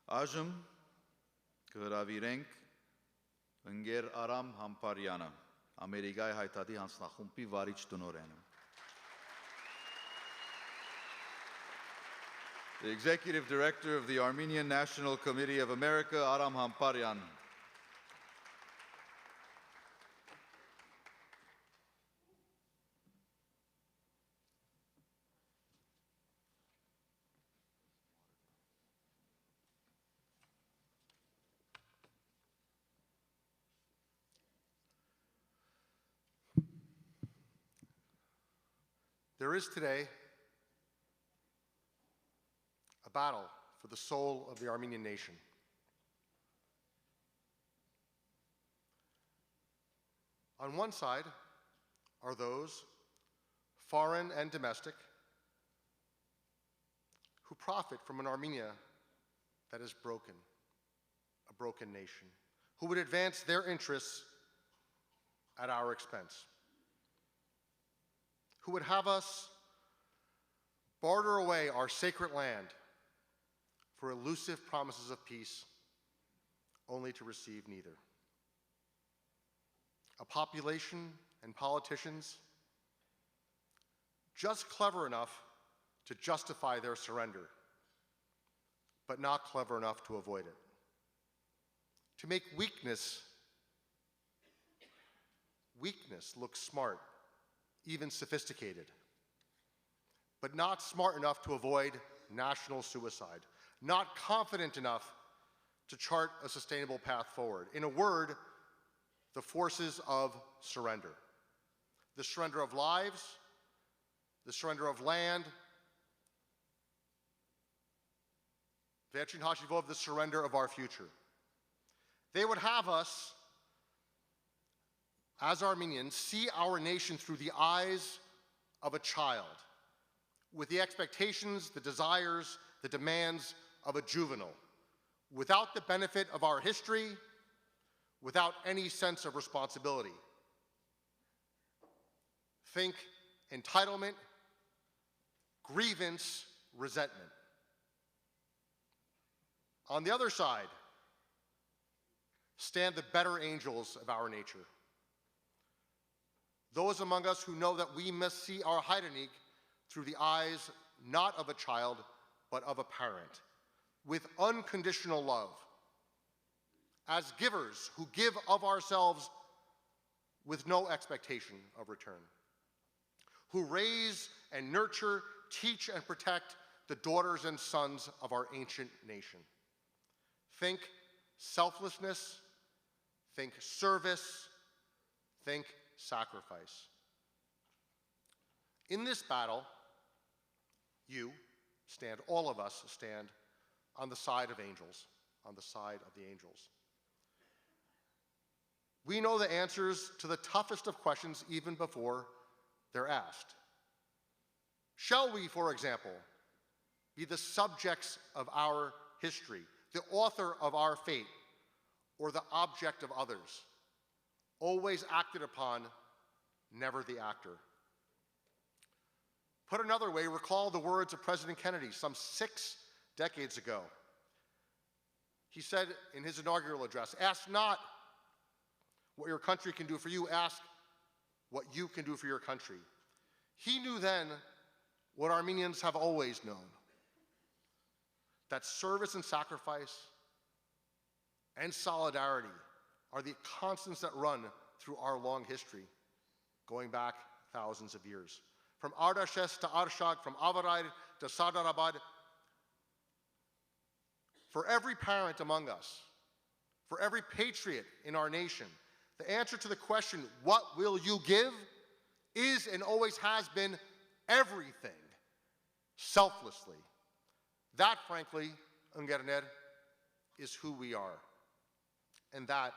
Այժմ կհրավիրենք ընկեր Aram Hampariանը, Ամերիկայի հայտարարի հանձնախումբի վարիչ տնօրենը։ The Executive Director of the Armenian National Committee of America, Aram Hamparian. There is today a battle for the soul of the Armenian nation. On one side are those, foreign and domestic, who profit from an Armenia that is broken, a broken nation, who would advance their interests at our expense, who would have us barter away our sacred land for elusive promises of peace, only to receive neither. A population and politicians just clever enough to justify their surrender, but not clever enough to avoid it. To make weakness look smart, even sophisticated, but not smart enough to avoid national suicide, not confident enough to chart a sustainable path forward. In a word, the forces of surrender. The surrender of lives, the surrender of land, the surrender of our future. They would have us, as Armenians, see our nation through the eyes of a child, with the expectations, the desires, the demands of a juvenile, without the benefit of our history, without any sense of responsibility. Think entitlement, grievance, resentment. On the other side stand the better angels of our nature. Those among us who know that we must see our Heidenig through the eyes not of a child, but of a parent, with unconditional love, as givers who give of ourselves with no expectation of return, who raise and nurture, teach and protect the daughters and sons of our ancient nation. Think selflessness, think service, think sacrifice. In this battle, all of us stand on the side of angels, on the side of the angels. We know the answers to the toughest of questions even before they're asked. Shall we, for example, be the subjects of our history, the author of our fate, or the object of others? Always acted upon, never the actor. Put another way, recall the words of President Kennedy some 6 decades ago. He said in his inaugural address, "Ask not what your country can do for you, ask what you can do for your country." He knew then what Armenians have always known, that service and sacrifice and solidarity are the constants that run through our long history, going back thousands of years. From Ardashes to Arshak, from Avarai to Sadarabad. For every parent among us, for every patriot in our nation, the answer to the question, what will you give, is and always has been everything, selflessly. That, frankly, Ungerner, is who we are. And that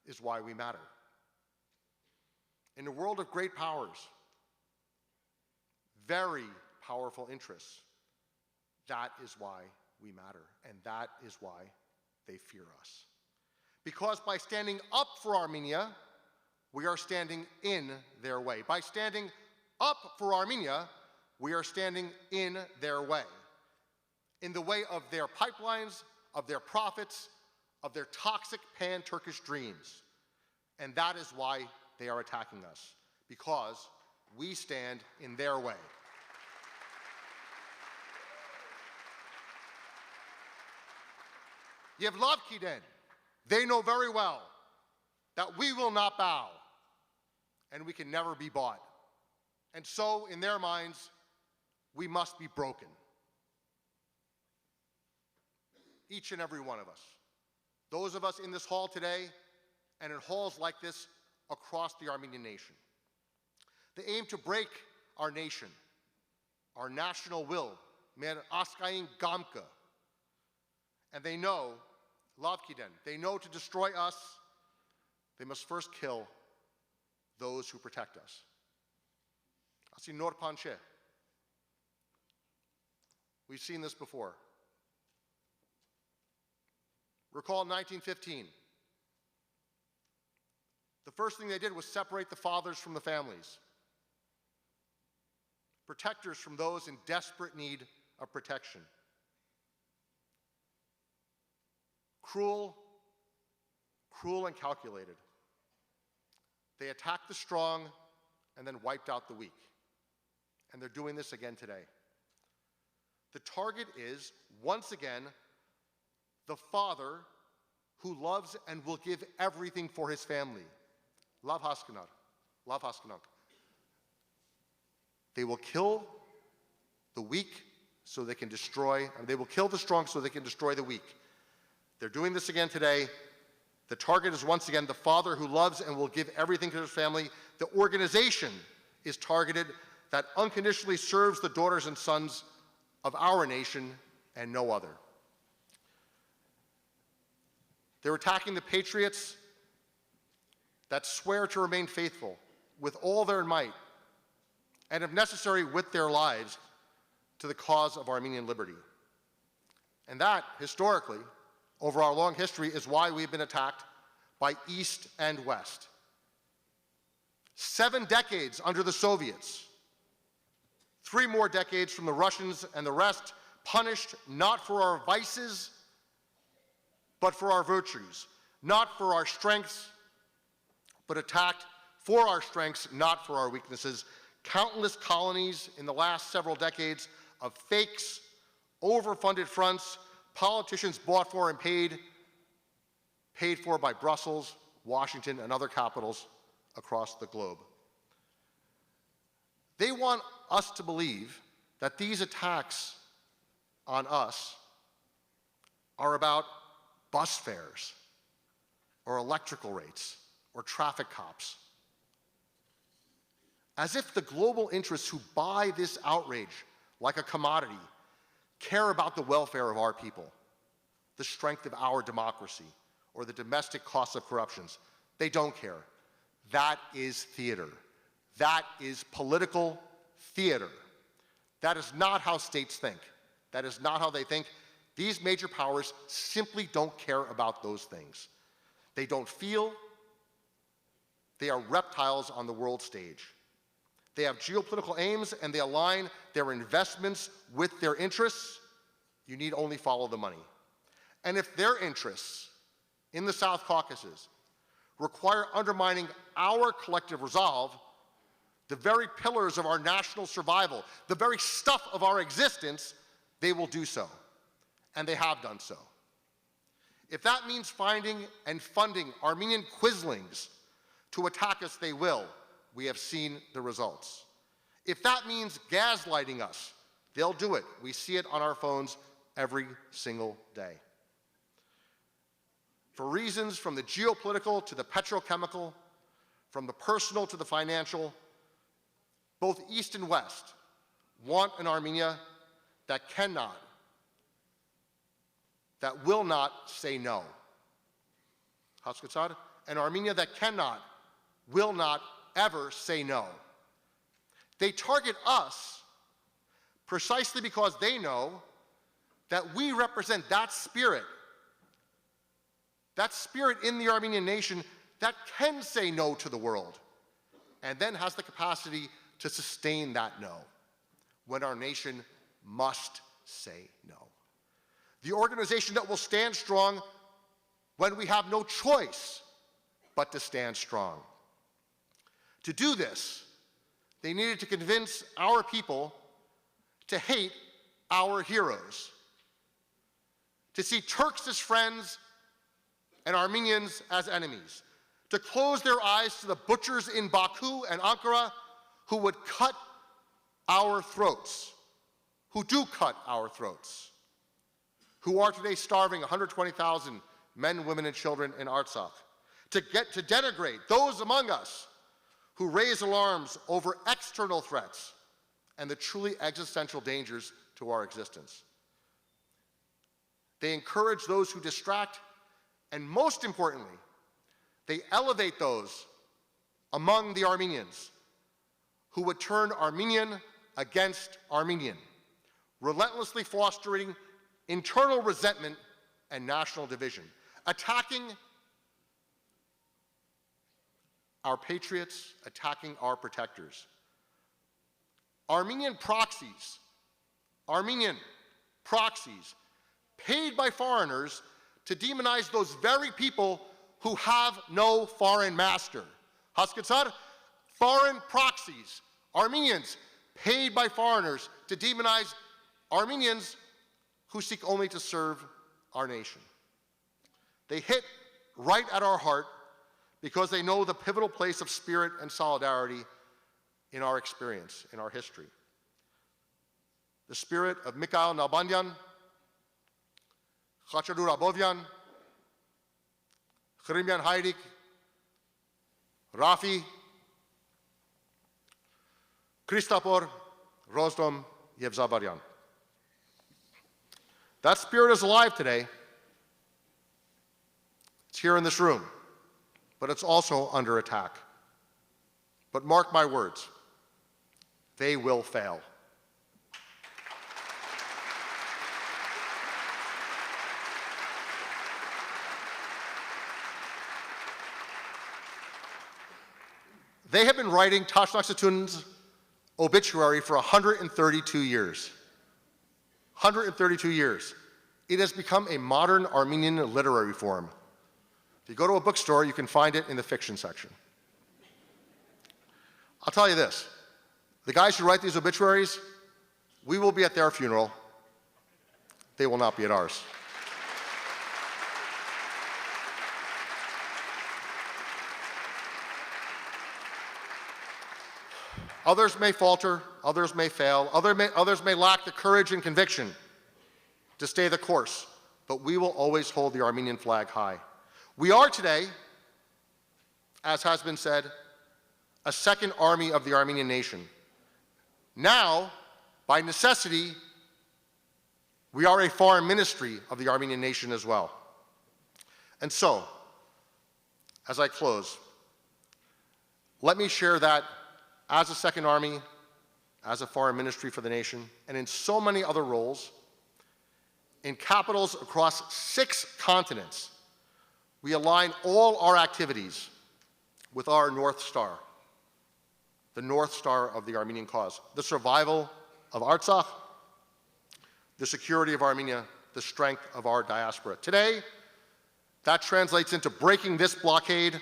is why we matter. In a world of great powers, very powerful interests, that is why we matter, and that is why they fear us. Because by standing up for Armenia, we are standing in their way. By standing up for Armenia, we are standing in their way. In the way of their pipelines, of their profits, of their toxic pan-Turkish dreams. And that is why they are attacking us, because we stand in their way. Yevlavkiden, they know very well that we will not bow, and we can never be bought. And so, in their minds, we must be broken. Each and every one of us. Those of us in this hall today, and in halls like this across the Armenian nation. They aim to break our nation, our national will, mer askayin gamka. And they know, Lavkiden, they know to destroy us, they must first kill those who protect us. Asi Norpanche. We've seen this before. Recall 1915. The first thing they did was separate the fathers from the families. Protectors from those in desperate need of protection. Cruel and calculated. They attacked the strong and then wiped out the weak. And they're doing this again today. The target is, once again, the father who loves and will give everything for his family. Lav Haskanar. Lav Haskanank. They will kill the weak so they can destroy, and they will kill the strong so they can destroy the weak. They're doing this again today. The target is once again the father who loves and will give everything to his family. The organization is targeted that unconditionally serves the daughters and sons of our nation and no other. They're attacking the patriots that swear to remain faithful with all their might, and if necessary, with their lives, to the cause of Armenian liberty. And that, historically, over our long history, is why we've been attacked by East and West. 7 decades under the Soviets, 3 more decades from the Russians, and the rest punished not for our vices, but for our virtues, not for our strengths, but attacked for our strengths, not for our weaknesses. Countless colonies in the last several decades of fakes, overfunded fronts, politicians bought for and paid for by Brussels, Washington, and other capitals across the globe. They want us to believe that these attacks on us are about bus fares, or electrical rates, or traffic cops. As if the global interests who buy this outrage like a commodity care about the welfare of our people, the strength of our democracy, or the domestic costs of corruptions. They don't care. That is theater. That is political theater. That is not how states think. That is not how they think. These major powers simply don't care about those things. They don't feel. They are reptiles on the world stage. They have geopolitical aims, and they align their investments with their interests. You need only follow the money. And if their interests in the South Caucasus require undermining our collective resolve, the very pillars of our national survival, the very stuff of our existence, they will do so. And they have done so. If that means finding and funding Armenian quislings to attack us, they will. We have seen the results. If that means gaslighting us, they'll do it. We see it on our phones every single day. For reasons from the geopolitical to the petrochemical, from the personal to the financial, both East and West want an Armenia that cannot, that will not say no. An Armenia that cannot, will not ever say no. They target us precisely because they know that we represent that spirit in the Armenian nation that can say no to the world, and then has the capacity to sustain that no when our nation must say no. the organization that will stand strong when we have no choice but to stand strong. To do this, they needed to convince our people to hate our heroes, to see Turks as friends and Armenians as enemies, to close their eyes to the butchers in Baku and Ankara who would cut our throats, who do cut our throats, who are today starving 120,000 men, women, and children in Artsakh, to denigrate those among us who raise alarms over external threats and the truly existential dangers to our existence. They encourage those who distract, and most importantly, they elevate those among the Armenians who would turn Armenian against Armenian, relentlessly fostering internal resentment and national division, attacking our patriots, attacking our protectors. Armenian proxies, paid by foreigners to demonize those very people who have no foreign master. Hasketsar, foreign proxies, Armenians paid by foreigners to demonize Armenians who seek only to serve our nation. They hit right at our heart because they know the pivotal place of spirit and solidarity in our experience, in our history. The spirit of Mikhail Nalbandian, Khacharur Abovyan, Khrimian Hayrik, Rafi, Christopor, Rozdom, Yevzabaryan. That spirit is alive today. It's here in this room, but it's also under attack. But mark my words, they will fail. They have been writing Tashnak Satun's obituary for 132 years. 132 years. It has become a modern Armenian literary form. If you go to a bookstore, you can find it in the fiction section. I'll tell you this, the guys who write these obituaries, we will be at their funeral. They will not be at ours. Others may falter, others may fail, others may lack the courage and conviction to stay the course, but we will always hold the Armenian flag high. We are today, as has been said, a second army of the Armenian nation. Now, by necessity, we are a foreign ministry of the Armenian nation as well. And so, as I close, let me share that as a second army, as a foreign ministry for the nation, and in so many other roles, in capitals across 6 continents, we align all our activities with our North Star, the North Star of the Armenian cause, the survival of Artsakh, the security of Armenia, the strength of our diaspora. Today, that translates into breaking this blockade,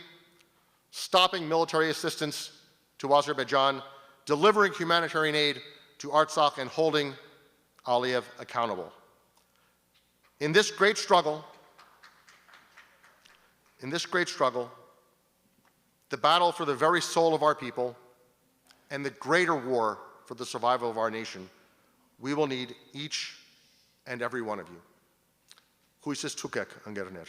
stopping military assistance to Azerbaijan, delivering humanitarian aid to Artsakh, and holding Aliyev accountable. In this great struggle, the battle for the very soul of our people, and the greater war for the survival of our nation, we will need each and every one of you. Huisis tukek angerner.